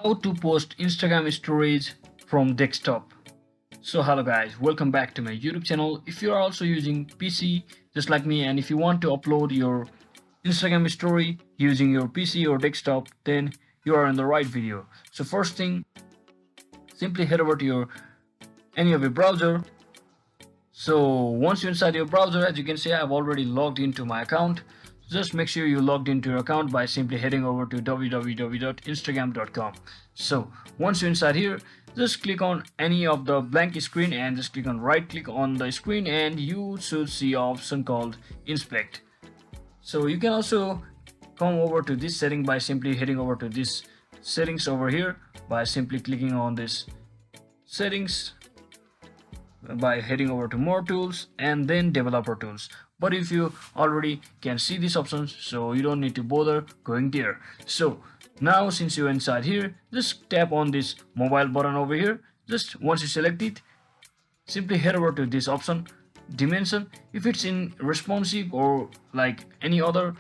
How to post Instagram stories from desktop. So hello guys, welcome back to my YouTube channel. If you are also using PC just like me, and if you want to upload your Instagram story using your PC or desktop, then you are in the right video. So first thing, simply head over to your any of your browser. So once you're inside your browser, as you can see, I've already logged into my account. Just make sure you logged into your account by simply heading over to www.instagram.com. So once you're inside here, just click on any of the blank screen and just click on right click on the screen, and you should see an option called inspect. So you can also come over to this setting by simply heading over to this settings over here by simply clicking on this settings by heading over to more tools and then developer tools. But if you already can see these options, so you don't need to bother going there. So now since you're inside here, just tap on this mobile button over here. Just once you select it, simply head over to this option dimension. If it's in responsive or like any other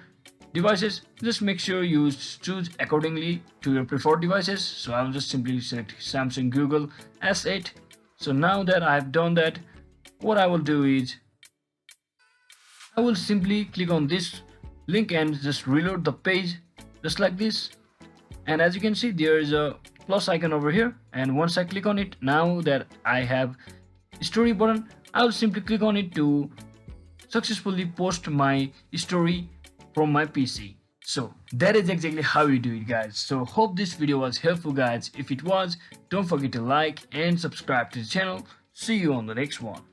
devices, just make sure you choose accordingly to your preferred devices. So I'll just simply select Samsung Google S8. So now that I've done that, what I will do is I will simply click on this link and just reload the page just like this. And as you can see, there is a plus icon over here, and once I click on it, now that I have story button, I will simply click on it to successfully post my story from my PC. So that is exactly how you do it, guys. So hope this video was helpful, guys. If it was, don't forget to like and subscribe to the channel. See you on the next one.